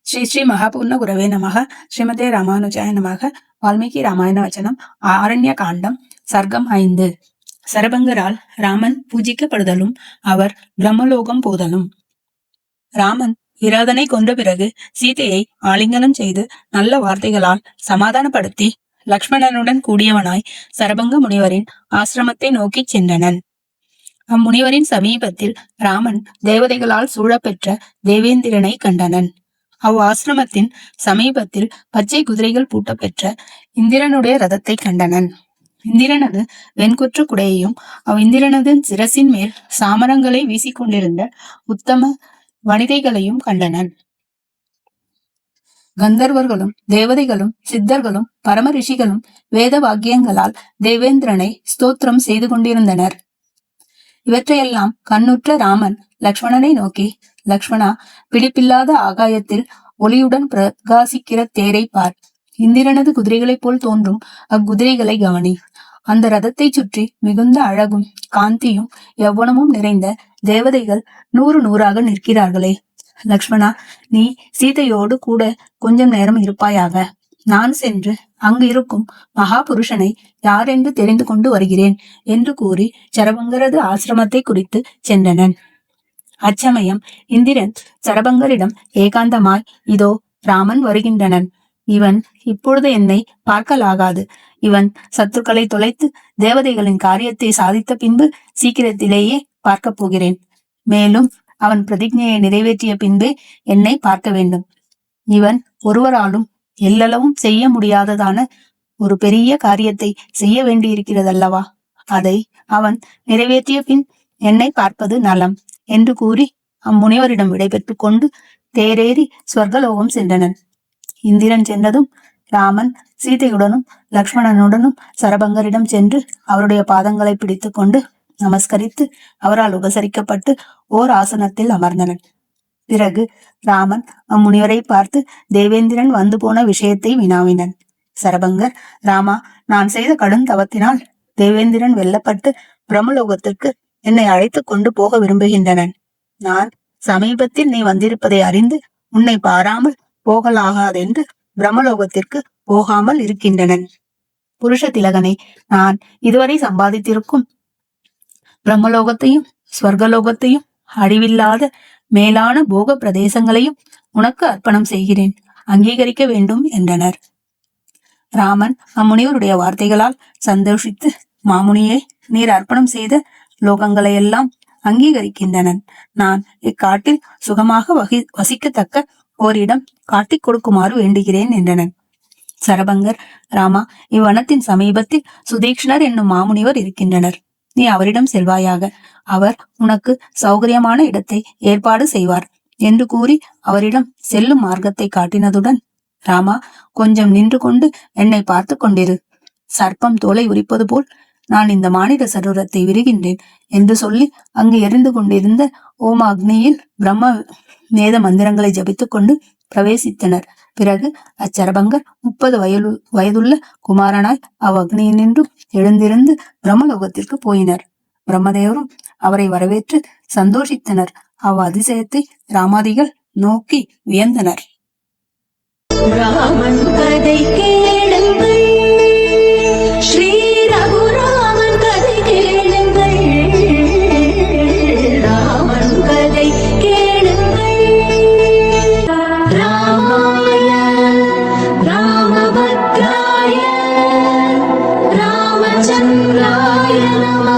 ஸ்ரீ ஸ்ரீ மகாபூர்ண குரவே நமக. ஸ்ரீமதே ராமானுஜாய நமக. வால்மீகி ராமாயண வச்சனம். ஆரண்ய காண்டம். சர்க்கம் 5. சரபங்கரால் ராமன் பூஜிக்கப்படுதலும் அவர் பிரம்மலோகம் போதலும். ராமன் விராதனை கொன்ற பிறகு சீதையை ஆலிங்கனம் செய்து நல்ல வார்த்தைகளால் சமாதானப்படுத்தி லக்ஷ்மணனுடன் கூடியவனாய் சரபங்க முனிவரின் ஆசிரமத்தை நோக்கி சென்றனன். அம்முனிவரின் சமீபத்தில் ராமன் தேவதைகளால் சூழப்பெற்ற தேவேந்திரனை கண்டனன். ஆசிரமத்தின் சமீபத்தில் பச்சை குதிரைகள் பூட்டப்பெற்ற இந்திரனுடைய ரதத்தை கண்டனன். இந்திரனது வெண்குற்ற குடையையும் இந்திரனது சிரசின் மேல் சாமரங்களை வீசிக்கொண்டிருந்த உத்தம வனிதைகளையும் கண்டனன். கந்தர்வர்களும் தேவதைகளும் சித்தர்களும் பரம ரிஷிகளும் வேத வாக்கியங்களால் தேவேந்திரனை ஸ்தோத்திரம் செய்து கொண்டிருந்தனர். இவற்றையெல்லாம் கண்ணுற்ற ராமன் லக்ஷ்மணனை நோக்கி, லக்ஷ்மணா, பிடிப்பில்லாத ஆகாயத்தில் ஒளியுடன் பிரகாசிக்கிற தேரை பார். இந்திரனது குதிரைகளைப் போல் தோன்றும் அக்குதிரைகளை கவனி. அந்த ரதத்தை சுற்றி மிகுந்த அழகும் காந்தியும் யவ்வனமும் நிறைந்த தேவதைகள் 100 நிற்கிறார்களே. லக்ஷ்மணா, நீ சீதையோடு கூட கொஞ்சம் நேரம் இருப்பாயாக. நான் சென்று அங்கு இருக்கும் மகா புருஷனை யாரென்று தெரிந்து கொண்டு வருகிறேன் என்று கூறி சரபங்கரது ஆசிரமத்தை குறித்து சென்றனன். அச்சமயம் இந்திரன் சரபங்கரிடம் ஏகாந்தமாய், இதோ ராமன் வருகின்றனன். இவன் இப்பொழுது என்னை பார்க்கலாகாது. இவன் சத்துருக்களை தொலைத்து தேவதைகளின் காரியத்தை சாதித்த பின்பு சீக்கிரத்திலேயே பார்க்க போகிறேன். மேலும் அவன் பிரதிஜையை நிறைவேற்றிய பின்பே என்னை பார்க்க வேண்டும். இவன் ஒருவராலும் எல்லளவும் செய்ய முடியாததான ஒரு பெரிய காரியத்தை செய்ய வேண்டியிருக்கிறதல்லவா? அதை அவன் நிறைவேற்றிய பின் என்னை பார்ப்பது நலம் என்று கூறி அம்முனிவரிடம் விடைபெற்று கொண்டு தேரேறி ஸ்வர்கலோகம் சென்றனன். இந்திரன் சென்றதும் ராமன் சீதையுடனும் லக்ஷ்மணனுடனும் சரபங்கரிடம் சென்று அவருடைய பாதங்களை பிடித்து கொண்டு நமஸ்கரித்து அவரால் உபசரிக்கப்பட்டு ஓர் ஆசனத்தில் அமர்ந்தனன். பிறகு ராமன் அம்முனிவரை பார்த்து தேவேந்திரன் வந்து போன விஷயத்தை வினாவினன். சரபங்கர், ராமா, நான் செய்த கடும் தவத்தினால் தேவேந்திரன் வெல்லப்பட்டு பிரம்மலோகத்திற்கு என்னை அழைத்து கொண்டு போக விரும்புகின்றனன். நான் சமீபத்தில் நீ வந்திருப்பதை அறிந்து உன்னை பாராமல் போகலாகாதென்று பிரம்மலோகத்திற்கு போகாமல் இருக்கின்றனன். புருஷ திலகனை, நான் இதுவரை சம்பாதித்திருக்கும் பிரம்மலோகத்தையும் ஸ்வர்கலோகத்தையும் அழிவில்லாத மேலான போக பிரதேசங்களையும் உனக்கு அர்ப்பணம் செய்கிறேன், அங்கீகரிக்க வேண்டும் என்றனர். ராமன் அம்முனிவருடைய வார்த்தைகளால் சந்தோஷித்து, மாமுனியே, நீர் அர்ப்பணம் செய்த லோகங்களையெல்லாம் அங்கீகரிக்கின்றனன். நான் இக்காட்டில் சுகமாக வசிக்கத்தக்க ஓரிடம் காட்டிக் கொடுக்குமாறு வேண்டுகிறேன் என்றனன். சரபங்கர், ராமா, இவ்வனத்தின் சமீபத்தில் சுதீக்ஷ்ணர் என்னும் மாமுனிவர் இருக்கின்றனர். நீ அவரிடம் செல்வாயாக. அவர் உனக்கு சௌகரியமான இடத்தை ஏற்பாடு செய்வார் என்று கூறி அவரிடம் செல்லும் மார்க்கத்தை காட்டினதுடன், ராமா, கொஞ்சம் நின்று கொண்டு என்னை பார்த்து கொண்டிரு. சர்ப்பம் தோலை உரிப்பது போல் நான் இந்த மானிட சரீரத்தை விரிகின்றேன் என்று சொல்லி அங்கு எரிந்து கொண்டிருந்த ஓமாக்னியில் பிரம்ம வேத மந்திரங்களை ஜபித்துக் கொண்டு பிரவேசித்தனர். பிறகு அச்சரபங்கர் 30 வயதுள்ள குமாரனாய் அவ்வக்னியினின்றும் எழுந்திருந்து பிரம்மலோகத்திற்கு போயினர். பிரம்மதேவரும் அவரை வரவேற்று சந்தோஷித்தனர். அதிசயத்தை ராமாதிகள் நோக்கி வியந்தனர். ராமன் கதை கேளுங்கள், ஸ்ரீ ரகுராமன் கதை கேளுங்கள், ராமன் கதை கேளுங்கள். ராமாய ராமபத்ராய ராமச்சந்திராய நமः.